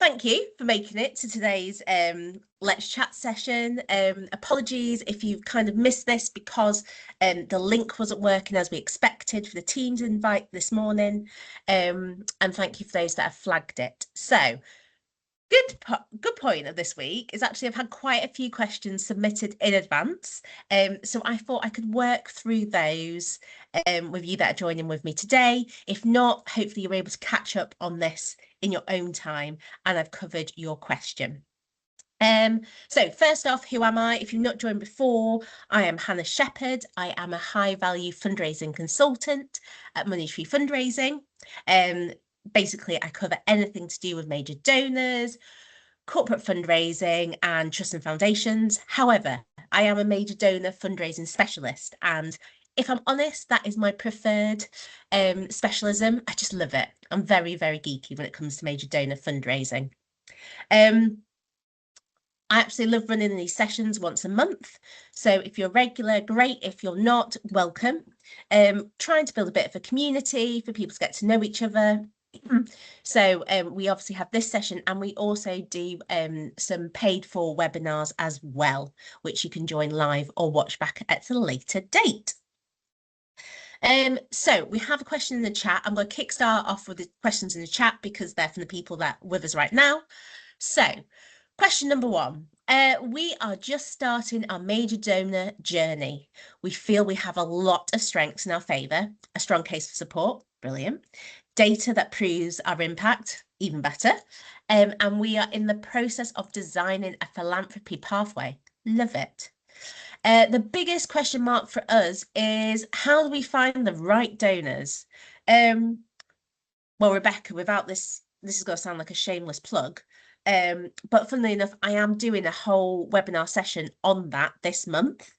thank you for making it to today's Let's Chat session. Apologies if you've kind of missed this because the link wasn't working as we expected for the Teams invite this morning. And thank you for those that have flagged it. So, good point of this week is actually I've had quite a few questions submitted in advance. So I thought I could work through those with you that are joining with me today. If not, hopefully you're able to catch up on this in your own time and I've covered your question. So first off, who am I? If you've not joined before, I am Hannah Shepherd. I am a high value fundraising consultant at Money Tree Fundraising. Basically, I cover anything to do with major donors, corporate fundraising and trusts and foundations. However, I am a major donor fundraising specialist. And if I'm honest, that is my preferred specialism. I just love it. I'm very, very geeky when it comes to major donor fundraising. I absolutely love running these sessions once a month. So if you're regular, great. If you're not, welcome. Trying to build a bit of a community for people to get to know each other. So we obviously have this session and we also do some paid for webinars as well, which you can join live or watch back at a later date. So we have a question in the chat. I'm going to kickstart off with the questions in the chat because they're from the people that are with us right now. So question number one, we are just starting our major donor journey. We feel we have a lot of strengths in our favour, a strong case for support, brilliant. Data that proves our impact, even better. And we are in the process of designing a philanthropy pathway. Love it. The biggest question mark for us is how do we find the right donors? Well, Rebecca, without this is going to sound like a shameless plug. But funnily enough, I am doing a whole webinar session on that this month.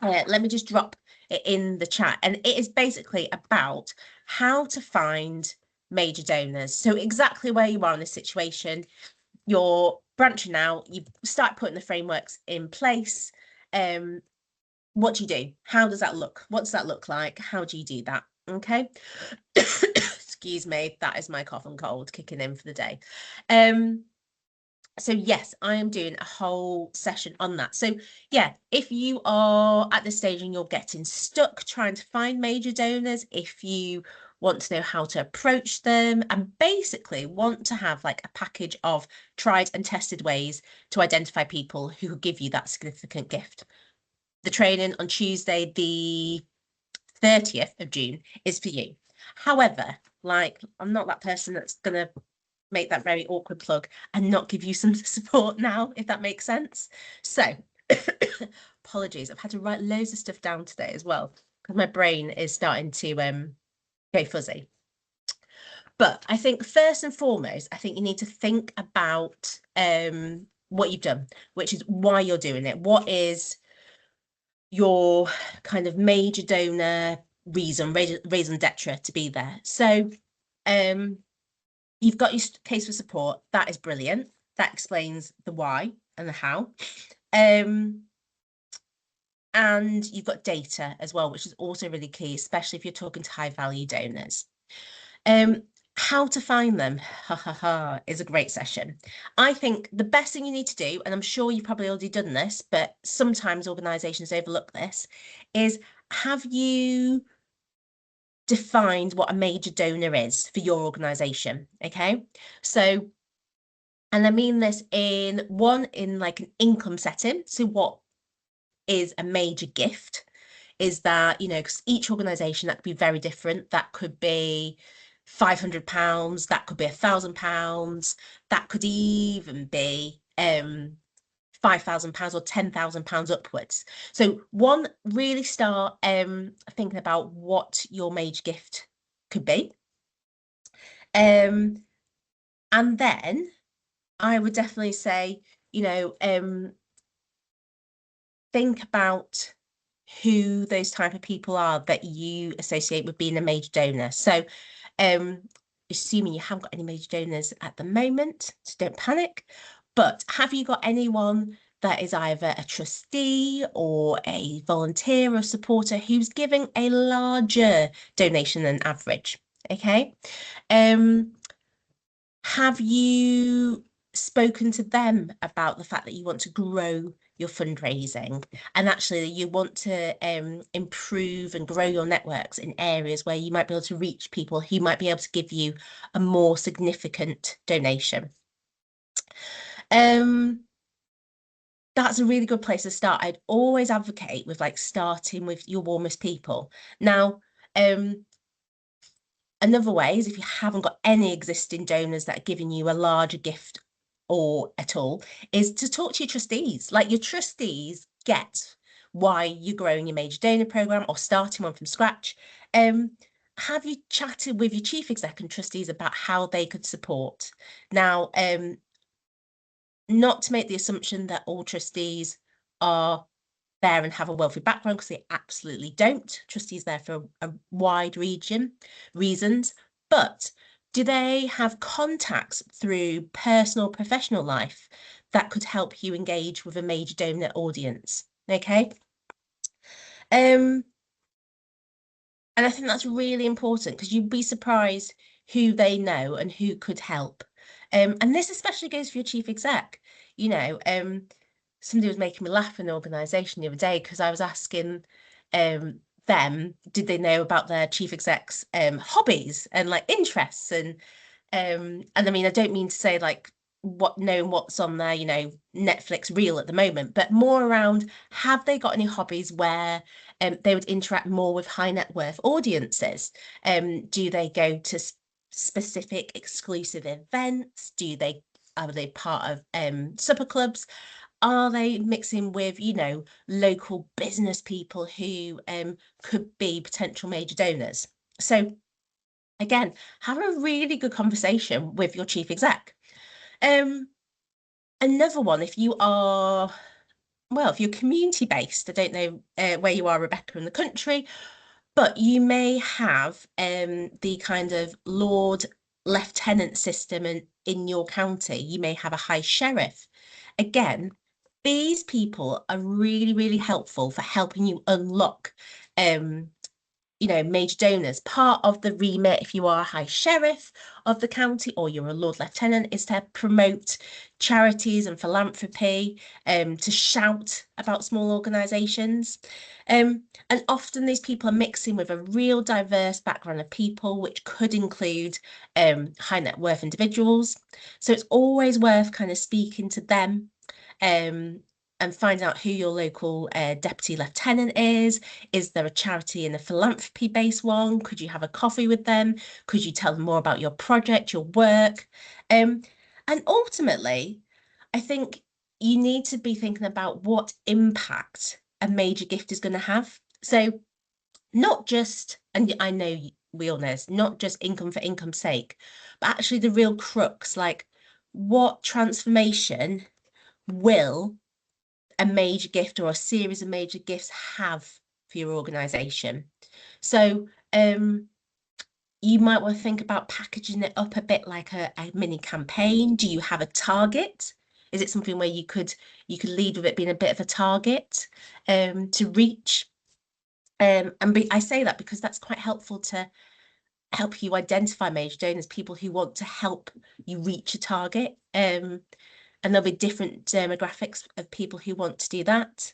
Let me just drop it in the chat. And it is basically about how to find major donors. So exactly where you are in this situation, you're branching out, you start putting the frameworks in place. What do you do? How does that look? What does that look like? How do you do that? Okay. Excuse me, that is my cough and cold kicking in for the day. So yes, I am doing a whole session on that. So yeah, if you are at this stage and you're getting stuck trying to find major donors, if you want to know how to approach them and basically want to have like a package of tried and tested ways to identify people who could give you that significant gift. The training on Tuesday, the 30th of June is for you. However, like I'm not that person that's going to make that very awkward plug and not give you some support now, if that makes sense. So apologies, I've had to write loads of stuff down today as well because my brain is starting to go fuzzy. But I think first and foremost, I think you need to think about what you've done, which is why you're doing it. What is your kind of major donor raison d'etre to be there? So you've got your case for support. That is brilliant. That explains the why and the how. And you've got data as well, which is also really key, especially if you're talking to high value donors. How to find them is a great session. I think the best thing you need to do, and I'm sure you've probably already done this, but sometimes organizations overlook this, is have you defined what a major donor is for your organization? Okay, so, and I mean this in like an income setting. So what is a major gift? Is that, you know, because each organization that could be very different. That could be £500, that could be £1,000, that could even be £5,000 or £10,000 upwards. So one, really start thinking about what your major gift could be. And then I would definitely say, you know, think about who those type of people are that you associate with being a major donor. So assuming you haven't got any major donors at the moment, so don't panic, but have you got anyone that is either a trustee or a volunteer or supporter who's giving a larger donation than average? Okay. Have you spoken to them about the fact that you want to grow your fundraising and actually you want to improve and grow your networks in areas where you might be able to reach people who might be able to give you a more significant donation? That's a really good place to start. I'd always advocate with like starting with your warmest people. Now, another way is if you haven't got any existing donors that are giving you a larger gift or at all, is to talk to your trustees. Like your trustees get why you're growing your major donor program or starting one from scratch. Have you chatted with your chief exec and trustees about how they could support? Now, not to make the assumption that all trustees are there and have a wealthy background, because they absolutely don't. Trustees there for a wide reasons, but do they have contacts through personal professional life that could help you engage with a major donor audience? Okay. And I think that's really important because you'd be surprised who they know and who could help. And this especially goes for your chief exec. You know, somebody was making me laugh in the organisation the other day because I was asking them, did they know about their chief exec's hobbies and like interests and I mean, I don't mean to say like knowing what's on their, Netflix reel at the moment, but more around have they got any hobbies where they would interact more with high net worth audiences? Do they go to specific exclusive events? Are they part of supper clubs? Are they mixing with, local business people who could be potential major donors? So again, have a really good conversation with your chief exec. Another one, if you're community based, I don't know where you are, Rebecca, in the country, but you may have the kind of Lord Lieutenant system in your county. You may have a high sheriff. Again, these people are really, really helpful for helping you unlock major donors. Part of the remit, if you are a high sheriff of the county or you're a Lord Lieutenant, is to promote charities and philanthropy, to shout about small organisations. And often these people are mixing with a real diverse background of people, which could include high net worth individuals. So it's always worth kind of speaking to them. And find out who your local deputy lieutenant is. Is there a charity and a philanthropy-based one? Could you have a coffee with them? Could you tell them more about your project, your work? And ultimately, I think you need to be thinking about what impact a major gift is going to have. So not just, and I know we all know it's not just income for income's sake, but actually the real crux, like what transformation will a major gift or a series of major gifts have for your organization? So you might want to think about packaging it up a bit like a mini campaign. Do you have a target? Is it something where you could lead with it being a bit of a target to reach? I say that because that's quite helpful to help you identify major donors, people who want to help you reach a target. And there'll be different demographics of people who want to do that.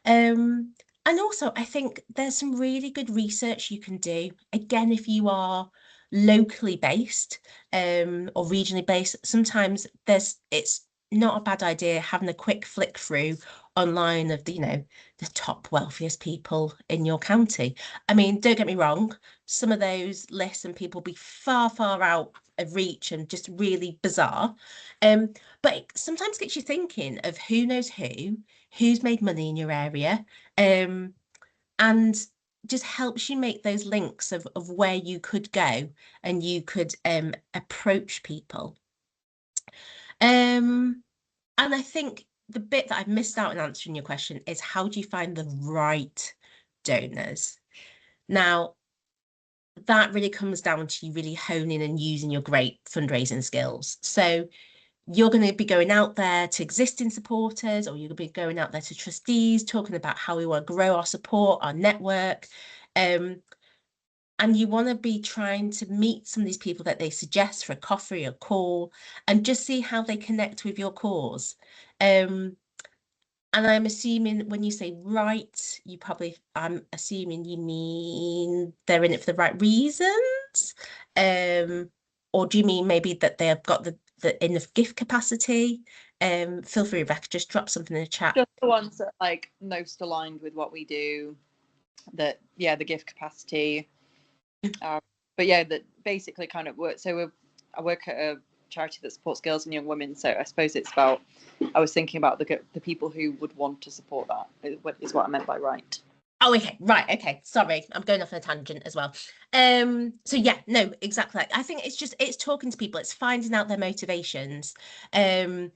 And also, I think there's some really good research you can do. Again, if you are locally based or regionally based, sometimes it's not a bad idea having a quick flick through online of the top wealthiest people in your county. I mean, don't get me wrong, some of those lists and people be far, far out of reach and just really bizarre. But it sometimes gets you thinking of who knows who's made money in your area, and just helps you make those links of where you could go and you could approach people. And I think the bit that I've missed out in answering your question is how do you find the right donors? Now, that really comes down to you really honing and using your great fundraising skills. So you're going to be going out there to existing supporters, or you're going to be going out there to trustees, talking about how we want to grow our support, our network. And you want to be trying to meet some of these people that they suggest for a coffee or call and just see how they connect with your cause. And I'm assuming when you say right, I'm assuming you mean they're in it for the right reasons. Or do you mean maybe that they have got the enough gift capacity? Feel free, Rebecca, just drop something in the chat. Just the ones that like most aligned with what we do, that the gift capacity. But yeah, that basically kind of work. So I work at a charity that supports girls and young women. So I suppose it's about, I was thinking about the people who would want to support that is what I meant by right. Oh, okay, right, okay. Sorry, I'm going off on a tangent as well. So yeah, no, exactly. I think it's talking to people, it's finding out their motivations. And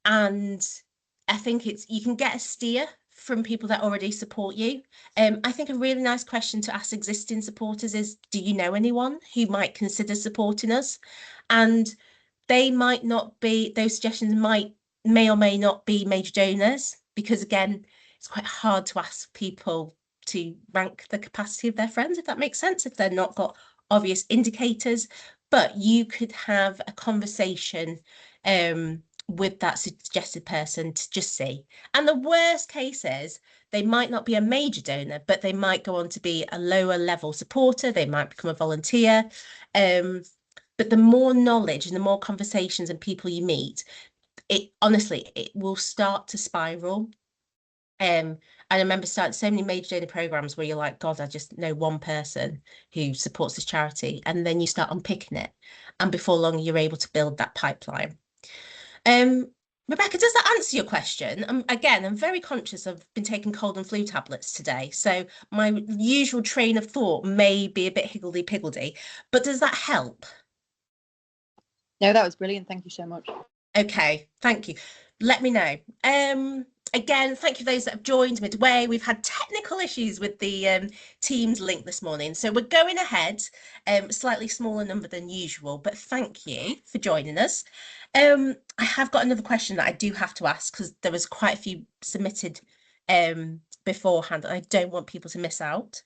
I think you can get a steer from people that already support you. I think a really nice question to ask existing supporters is, do you know anyone who might consider supporting us? And they might not be, those suggestions may or may not be major donors, because again, it's quite hard to ask people to rank the capacity of their friends, if that makes sense, if they're not got obvious indicators. But you could have a conversation with that suggested person to just see. And the worst case is they might not be a major donor, but they might go on to be a lower level supporter. They might become a volunteer. But the more knowledge and the more conversations and people you meet, it will start to spiral. I remember starting so many major donor programs where you're like, God, I just know one person who supports this charity. And then you start unpicking it. And before long, you're able to build that pipeline. Rebecca, does that answer your question? Again, I'm very conscious I've been taking cold and flu tablets today. So my usual train of thought may be a bit higgledy-piggledy, but does that help? No, that was brilliant. Thank you so much. Okay, thank you. Let me know. Again, thank you for those that have joined midway. We've had technical issues with the Teams link this morning, so we're going ahead, slightly smaller number than usual, but thank you for joining us. I have got another question that I do have to ask because there was quite a few submitted beforehand, and I don't want people to miss out.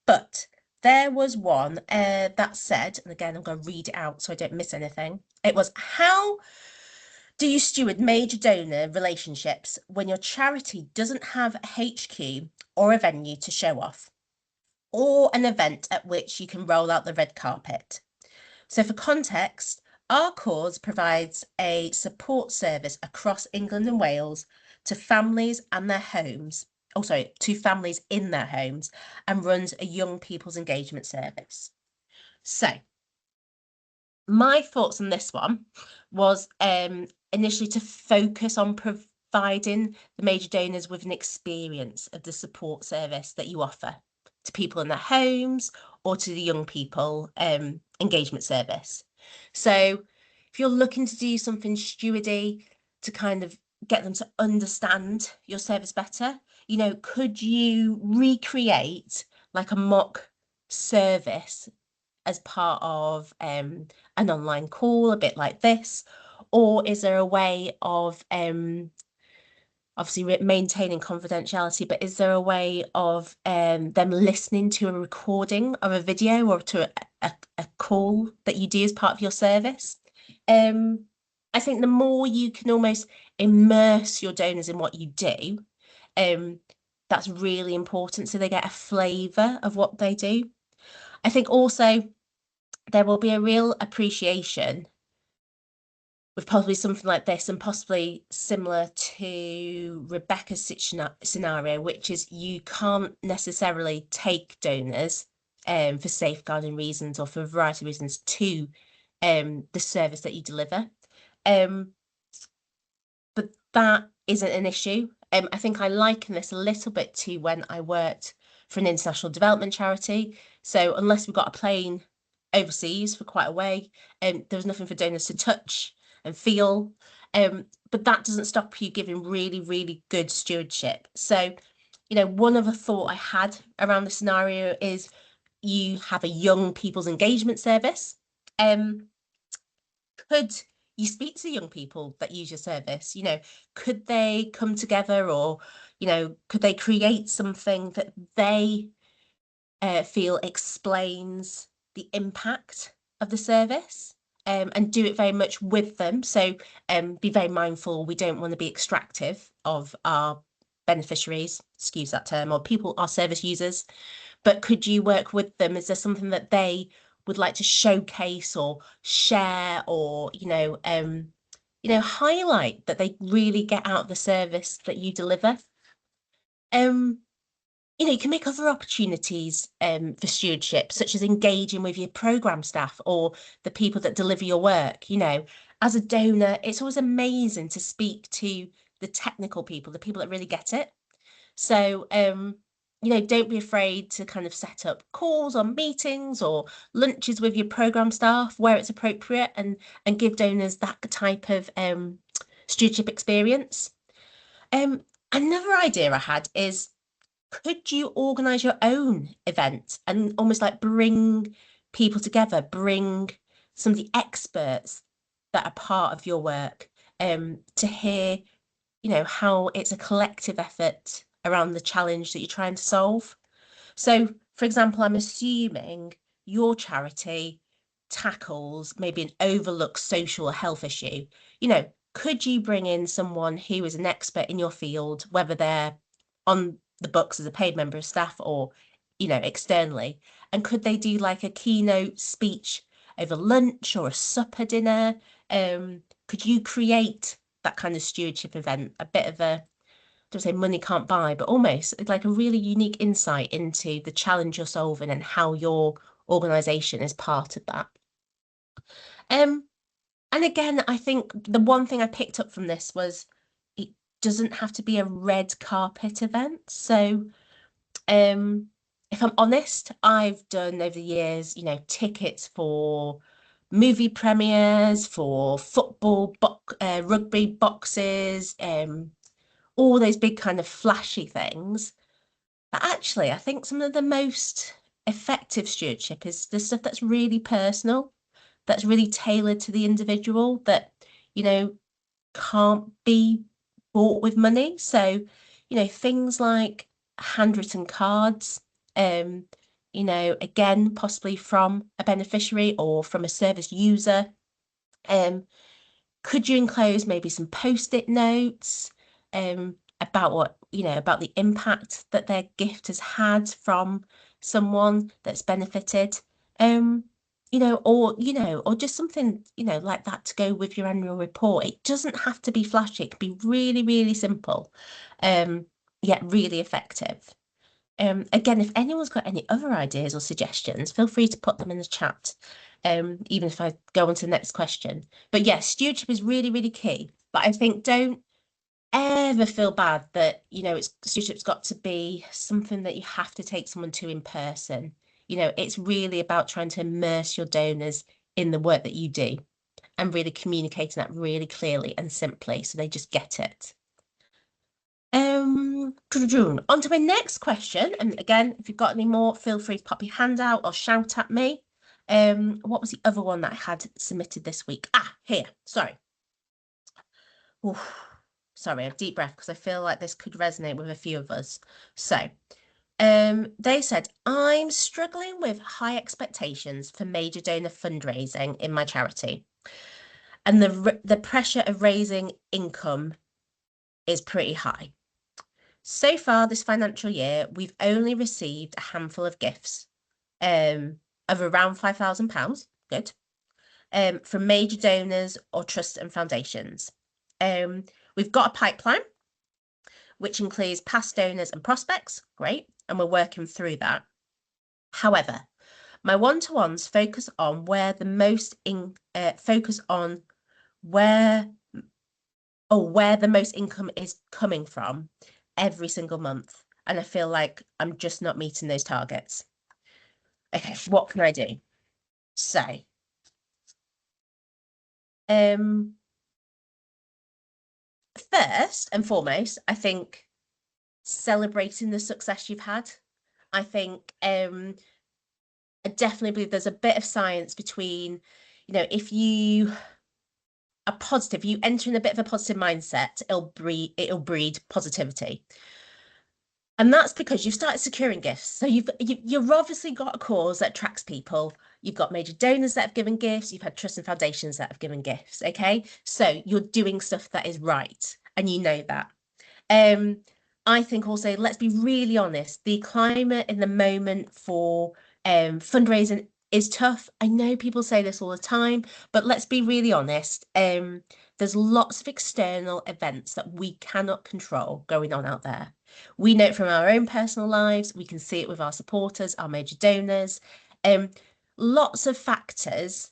But there was one that said, and again, I'm going to read it out so I don't miss anything. It was, how do you steward major donor relationships when your charity doesn't have a HQ or a venue to show off, or an event at which you can roll out the red carpet? So for context, our cause provides a support service across England and Wales to families and their homes, to families in their homes, and runs a young people's engagement service. So my thoughts on this one was initially to focus on providing the major donors with an experience of the support service that you offer to people in their homes or to the young people engagement service. So if you're looking to do something stewardy to kind of get them to understand your service better, could you recreate like a mock service as part of an online call, a bit like this? Or is there a way of obviously maintaining confidentiality, but is there a way of them listening to a recording of a video or to a call that you do as part of your service? I think the more you can almost immerse your donors in what you do, that's really important, so they get a flavour of what they do. I think also there will be a real appreciation with possibly something like this, and possibly similar to Rebecca's scenario, which is you can't necessarily take donors for safeguarding reasons or for a variety of reasons to the service that you deliver. But that isn't an issue. I think I liken this a little bit to when I worked for an international development charity. So unless we got a plane overseas for quite a way, there was nothing for donors to touch and feel. But that doesn't stop you giving really, really good stewardship. So, one other thought I had around the scenario is you have a young people's engagement service. Could you speak to young people that use your service? Could they come together, or, could they create something that they feel explains the impact of the service, and do it very much with them. So be very mindful. We don't want to be extractive of our beneficiaries, excuse that term, or people, our service users. But could you work with them? Is there something that they would like to showcase or share, or highlight that they really get out of the service that you deliver? You can make other opportunities for stewardship, such as engaging with your program staff or the people that deliver your work. As a donor, it's always amazing to speak to the technical people, the people that really get it. So, don't be afraid to kind of set up calls or meetings or lunches with your program staff where it's appropriate, and give donors that type of stewardship experience. Another idea I had is, could you organize your own event and almost like bring people together, bring some of the experts that are part of your work, to hear, how it's a collective effort around the challenge that you're trying to solve. So, for example, I'm assuming your charity tackles maybe an overlooked social or health issue. Could you bring in someone who is an expert in your field, whether they're on the books as a paid member of staff or, externally, and could they do like a keynote speech over lunch or a supper dinner? Could you create that kind of stewardship event, a bit of a, don't say money can't buy, but almost like a really unique insight into the challenge you're solving and how your organization is part of that. And again, I think the one thing I picked up from this was, it doesn't have to be a red carpet event. So if I'm honest, I've done over the years, tickets for movie premieres, for football, rugby boxes, all those big kind of flashy things. But actually, I think some of the most effective stewardship is the stuff that's really personal, that's really tailored to the individual, that, can't be bought with money. So, things like handwritten cards, again, possibly from a beneficiary or from a service user. Could you enclose maybe some post-it notes about about the impact that their gift has had from someone that's benefited? Or just something, like that to go with your annual report. It doesn't have to be flashy. It can be really, really simple, yet really effective. Again, if anyone's got any other ideas or suggestions, feel free to put them in the chat, even if I go on to the next question. But yes, stewardship is really, really key. But I think don't ever feel bad that, stewardship's got to be something that you have to take someone to in person. It's really about trying to immerse your donors in the work that you do and really communicating that really clearly and simply so they just get it. On to my next question. And again, if you've got any more, feel free to pop your hand out or shout at me. What was the other one that I had submitted this week? Here, sorry. Oof. Sorry, a deep breath, because I feel like this could resonate with a few of us. So, they said, I'm struggling with high expectations for major donor fundraising in my charity. And the pressure of raising income is pretty high. So far this financial year, we've only received a handful of gifts of around £5,000, good, from major donors or trusts and foundations. We've got a pipeline, which includes past donors and prospects, great, and we're working through that. However, my one-to-ones focus on where the most income is coming from every single month, and I feel like I'm just not meeting those targets. Okay, what can I do? So, first and foremost, I think celebrating the success you've had. I think I definitely believe there's a bit of science between, if you are positive, you enter in a bit of a positive mindset, it'll breed positivity. And that's because you've started securing gifts. So you've obviously got a cause that attracts people. You've got major donors that have given gifts. You've had trusts and foundations that have given gifts. Okay. So you're doing stuff that is right. And you know that. I think also, let's be really honest, the climate in the moment for fundraising is tough. I know people say this all the time, but let's be really honest. There's lots of external events that we cannot control going on out there. We know it from our own personal lives. We can see it with our supporters, our major donors. Lots of factors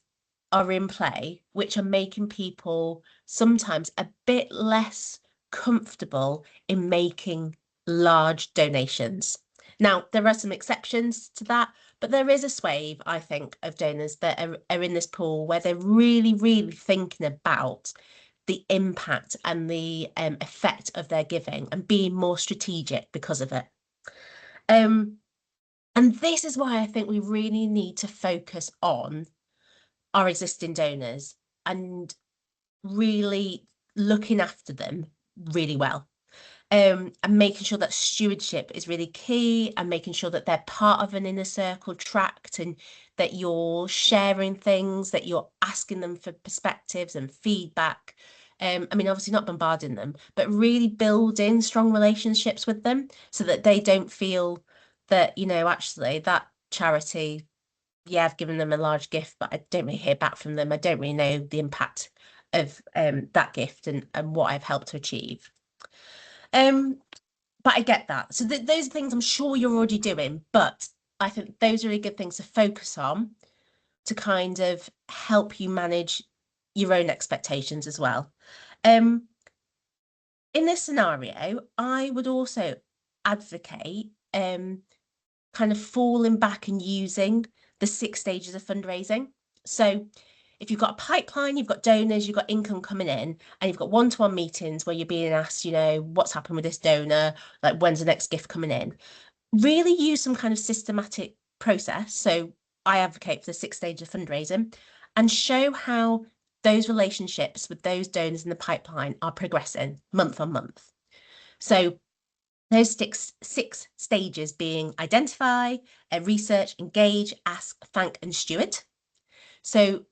are in play, which are making people sometimes a bit less comfortable in making large donations. Now, there are some exceptions to that, but there is a swathe, I think, of donors that are in this pool where they're really, really thinking about the impact and the effect of their giving and being more strategic because of it. And this is why I think we really need to focus on our existing donors and really looking after them really well. And making sure that stewardship is really key, and making sure that they're part of an inner circle tract, and that you're sharing things, that you're asking them for perspectives and feedback. I mean, obviously not bombarding them, but really building strong relationships with them so that they don't feel that, actually that charity, yeah, I've given them a large gift, but I don't really hear back from them. I don't really know the impact of that gift and what I've helped to achieve. But I get that. So those are things I'm sure you're already doing, but I think those are really good things to focus on to kind of help you manage your own expectations as well. In this scenario, I would also advocate kind of falling back and using the 6 stages of fundraising. So if you've got a pipeline, you've got donors, you've got income coming in, and you've got one-to-one meetings where you're being asked, what's happened with this donor, like when's the next gift coming in, really use some kind of systematic process. So I advocate for the 6 stages of fundraising, and show how those relationships with those donors in the pipeline are progressing month on month. So those six stages being identify, research, engage, ask, thank, and steward. So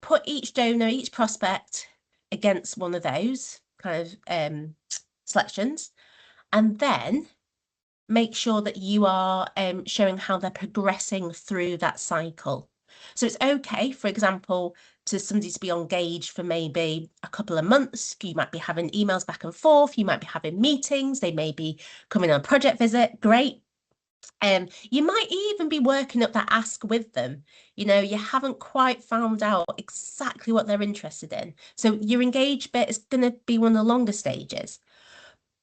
put each donor, each prospect against one of those kind of selections, and then make sure that you are showing how they're progressing through that cycle. So it's okay, for example, to somebody to be engaged for maybe a couple of months. You might be having emails back and forth. You might be having meetings. They may be coming on a project visit. Great. You might even be working up that ask with them. You haven't quite found out exactly what they're interested in. So your engaged bit is going to be one of the longer stages.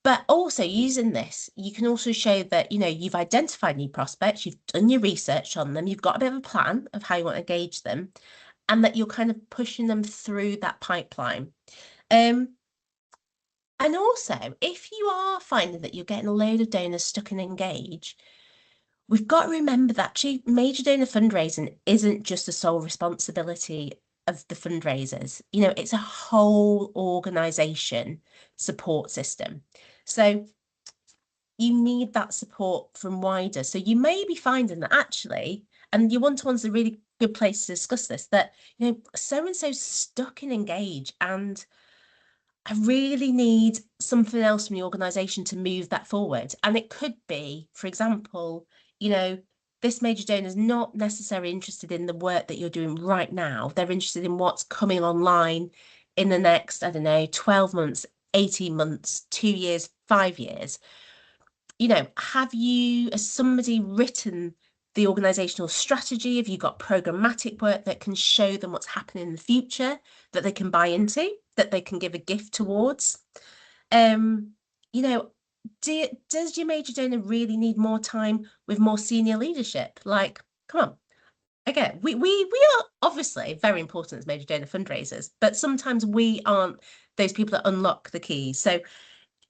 But also using this, you can also show that, you've identified new prospects, you've done your research on them, you've got a bit of a plan of how you want to engage them, and that you're kind of pushing them through that pipeline. And also, if you are finding that you're getting a load of donors stuck in engage, we've got to remember that actually major donor fundraising isn't just the sole responsibility of the fundraisers. It's a whole organization support system. So you need that support from wider. So you may be finding that actually, and your one-to-one's a really good place to discuss this, that, so-and-so's stuck in engage, and I really need something else from the organisation to move that forward. And it could be, for example, this major donor is not necessarily interested in the work that you're doing right now. They're interested in what's coming online in the next, 12 months, 18 months, 2 years, 5 years. Have you, as somebody, written the organisational strategy? Have you got programmatic work that can show them what's happening in the future, that they can buy into, that they can give a gift towards? Does your major donor really need more time with more senior leadership? Like, come on. Again, we are obviously very important as major donor fundraisers, but sometimes we aren't those people that unlock the keys. So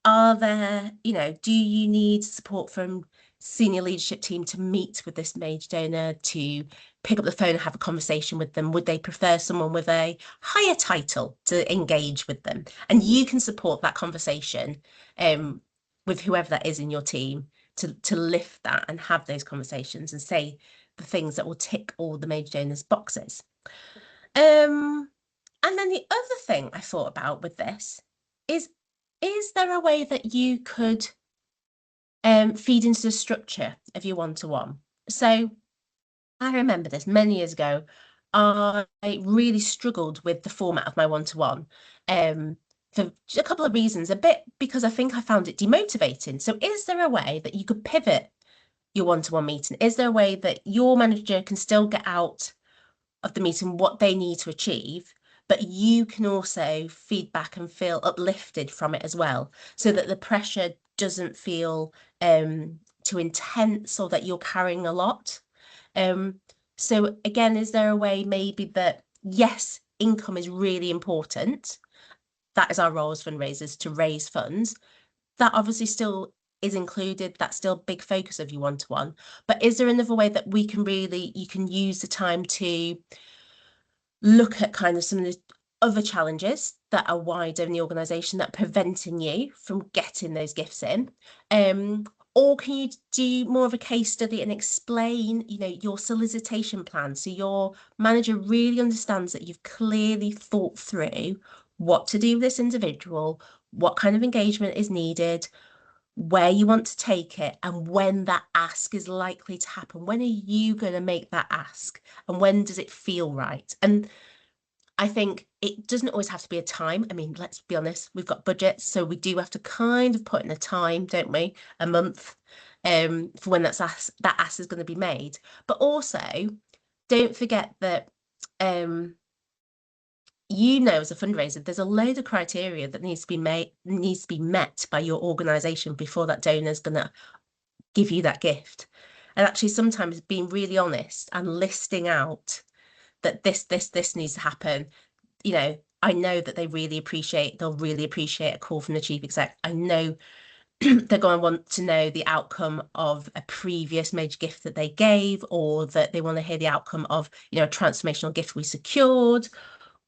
are there, do you need support from senior leadership team to meet with this major donor, to pick up the phone and have a conversation with them? Would they prefer someone with a higher title to engage with them? And you can support that conversation with whoever that is in your team to lift that and have those conversations and say the things that will tick all the major donors' boxes. And then the other thing I thought about with this is there a way that you could feed into the structure of your one-to-one? So I remember this many years ago. I really struggled with the format of my one-to-one for a couple of reasons. A bit because I think I found it demotivating. So is there a way that you could pivot your one-to-one meeting? Is there a way that your manager can still get out of the meeting what they need to achieve, but you can also feed back and feel uplifted from it as well, so that the pressure doesn't feel too intense or that you're carrying a lot? So again, is there a way maybe that, yes, income is really important. That is our role as fundraisers, to raise funds. That obviously still is included. That's still a big focus of your one-to-one. But is there another way that we can really, you can use the time to look at kind of some of the other challenges that are wider in the organisation that are preventing you from getting those gifts in? Or can you do more of a case study and explain, you know, your solicitation plan, so your manager really understands that you've clearly thought through what to do with this individual, what kind of engagement is needed, where you want to take it, and when that ask is likely to happen. When are you going to make that ask, and when does it feel right? And I think it doesn't always have to be a time. I mean, let's be honest, we've got budgets, so we do have to kind of put in a time, don't we? A month for when that ask is going to be made. But also, don't forget that you know, as a fundraiser, there's a load of criteria that needs to be met by your organisation before that donor is going to give you that gift. And actually, sometimes being really honest and listing out that this needs to happen. You know, I know that they'll really appreciate a call from the chief exec. I know they're going to want to know the outcome of a previous major gift that they gave, or that they want to hear the outcome of, you know, a transformational gift we secured,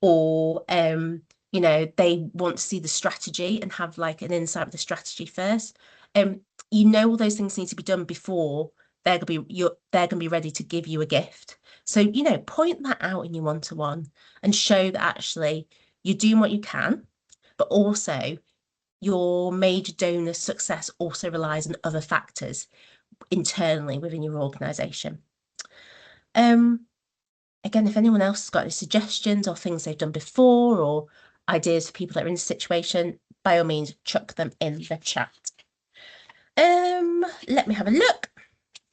or you know, they want to see the strategy and have like an insight of the strategy first. You know, all those things need to be done before they're gonna be ready to give you a gift. So, you know, point that out in your one-to-one and show that actually you're doing what you can, but also your major donor success also relies on other factors internally within your organisation. Again, if anyone else has got any suggestions or things they've done before, or ideas for people that are in this situation, by all means, chuck them in the chat. Let me have a look.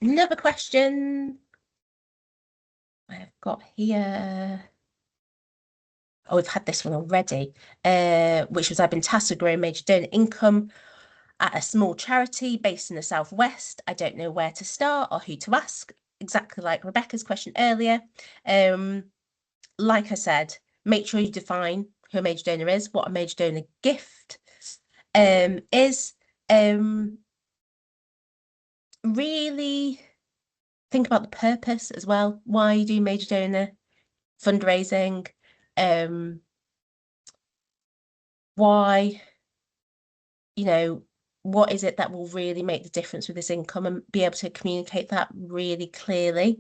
Another question I have got here. Oh, we've had this one already, which was, I've been tasked with growing major donor income at a small charity based in the Southwest. I don't know where to start or who to ask. Exactly like Rebecca's question earlier. Like I said, make sure you define who a major donor is, what a major donor gift is. Really think about the purpose as well. Why you do major donor fundraising? Why, you know, what is it that will really make the difference with this income, and be able to communicate that really clearly.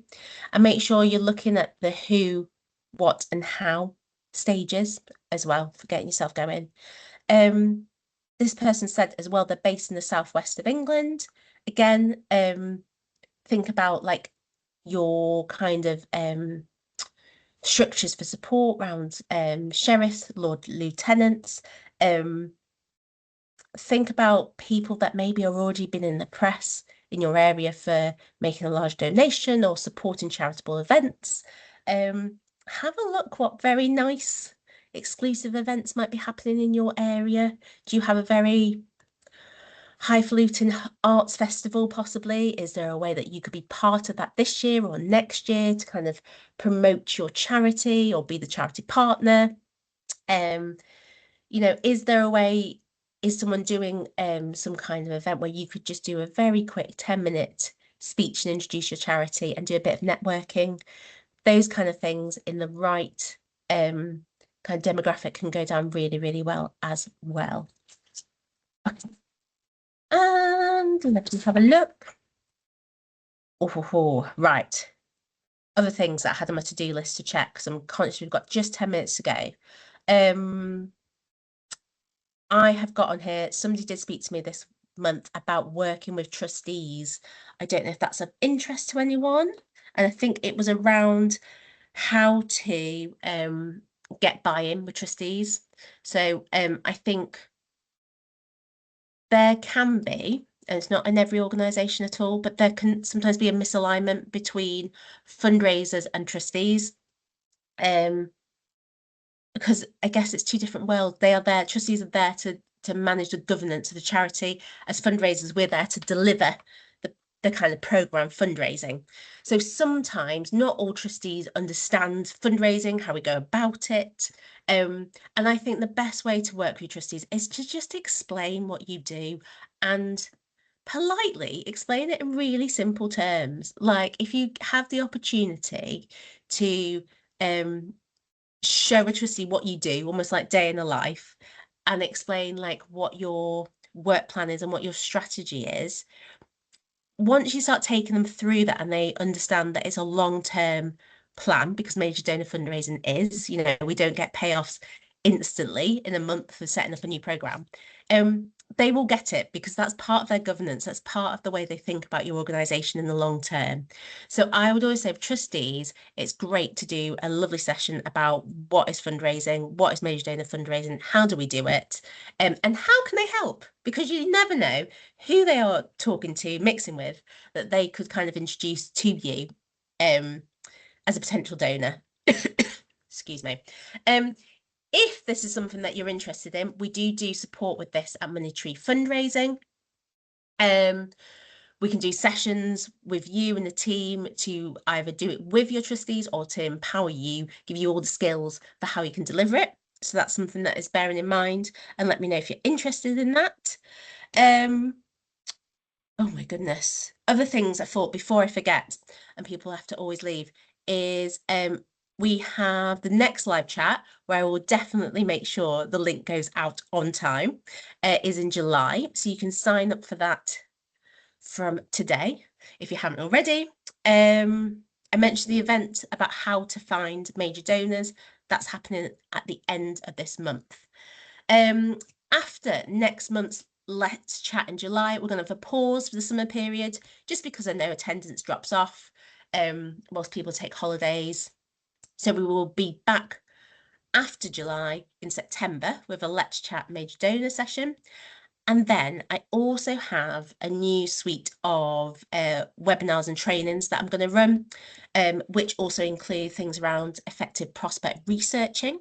And make sure you're looking at the who, what, and how stages as well for getting yourself going. This person said as well, they're based in the southwest of England. Again, think about like your kind of structures for support around sheriffs, Lord Lieutenants. Think about people that maybe are already been in the press in your area for making a large donation or supporting charitable events. Have a look what very nice exclusive events might be happening in your area. Do you have a very highfalutin arts festival possibly? Is there a way that you could be part of that this year or next year to kind of promote your charity or be the charity partner? You know, is there a way, is someone doing some kind of event where you could just do a very quick 10-minute speech and introduce your charity and do a bit of networking? Those kind of things in the right kind of demographic can go down really, really well as well. Okay. And let me have a look. Oh, right. Other things that I had on my to-do list to check, because I'm conscious we've got just 10 minutes to go. I have got on here, somebody did speak to me this month about working with trustees. I don't know if that's of interest to anyone. And I think it was around how to get buy-in with trustees. So I think there can be, and it's not in every organisation at all, but there can sometimes be a misalignment between fundraisers and trustees. Because I guess it's two different worlds. They are there, trustees are there to manage the governance of the charity. As fundraisers, we're there to deliver the kind of program fundraising. So sometimes not all trustees understand fundraising, how we go about it. And I think the best way to work with trustees is to just explain what you do and politely explain it in really simple terms. Like if you have the opportunity to show a trustee what you do, almost like day in a life, and explain like what your work plan is and what your strategy is. Once you start taking them through that and they understand that it's a long-term plan, because major donor fundraising is, we don't get payoffs instantly in a month for setting up a new program. They will get it because that's part of their governance. That's part of the way they think about your organisation in the long term. So I would always say for trustees, it's great to do a lovely session about what is fundraising, what is major donor fundraising, how do we do it, and how can they help? Because you never know who they are talking to, mixing with, that they could kind of introduce to you as a potential donor. Excuse me. If this is something that you're interested in, we do support with this at Money Tree Fundraising. We can do sessions with you and the team to either do it with your trustees or to empower you, give you all the skills for how you can deliver it. So that's something that is bearing in mind, and let me know if you're interested in that. Oh my goodness. Other things I thought before I forget, and people have to always leave, is we have the next live chat where I will definitely make sure the link goes out on time, is in July. So you can sign up for that from today if you haven't already. I mentioned the event about how to find major donors. That's happening at the end of this month. After next month's Let's Chat in July, we're going to have a pause for the summer period, just because I know attendance drops off whilst people take holidays. So we will be back after July in September with a Let's Chat major donor session. And then I also have a new suite of webinars and trainings that I'm going to run, which also include things around effective prospect researching,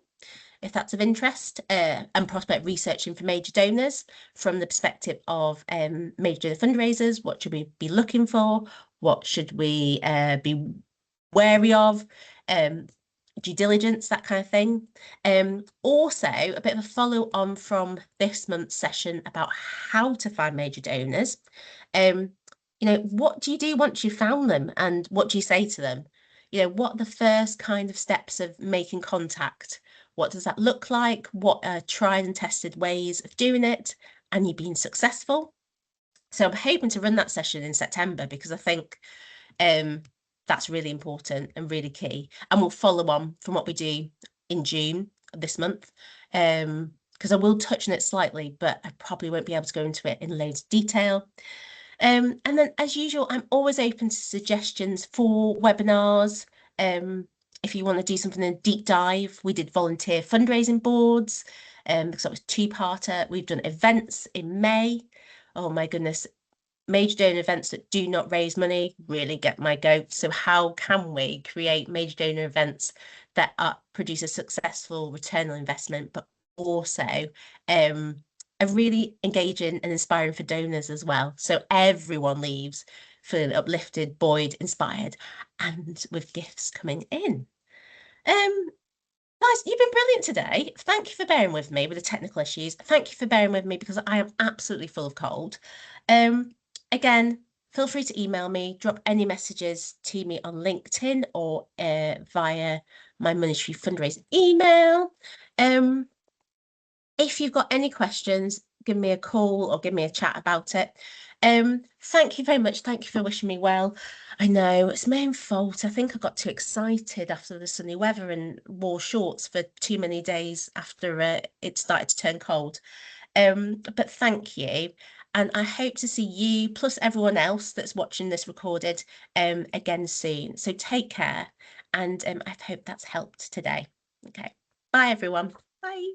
if that's of interest, and prospect researching for major donors from the perspective of major donor fundraisers. What should we be looking for? What should we be wary of? Due diligence, that kind of thing. Also, a bit of a follow on from this month's session about how to find major donors. What do you do once you've found them, and what do you say to them? What are the first kind of steps of making contact? What does that look like? What are tried and tested ways of doing it? And you've been successful. So I'm hoping to run that session in September because I think that's really important and really key. And we'll follow on from what we do in June this month, because I will touch on it slightly, but I probably won't be able to go into it in loads of detail. And then, as usual, I'm always open to suggestions for webinars. If you want to do something in a deep dive, we did volunteer fundraising boards, because that was two-parter. We've done events in May. Oh my goodness, major donor events that do not raise money really get my goat. So how can we create major donor events that produce a successful return on investment, but also are really engaging and inspiring for donors as well? So everyone leaves feeling uplifted, buoyed, inspired, and with gifts coming in. Guys, you've been brilliant today. Thank you for bearing with me with the technical issues. Thank you for bearing with me because I am absolutely full of cold. Again, feel free to email me, drop any messages to me on LinkedIn or via my Money Tree Fundraising email. If you've got any questions, give me a call or give me a chat about it. Thank you very much. Thank you for wishing me well. I know it's my own fault. I think I got too excited after the sunny weather and wore shorts for too many days after it started to turn cold. But thank you. And I hope to see you plus everyone else that's watching this recorded again soon. So take care. And I hope that's helped today. Okay. Bye, everyone. Bye.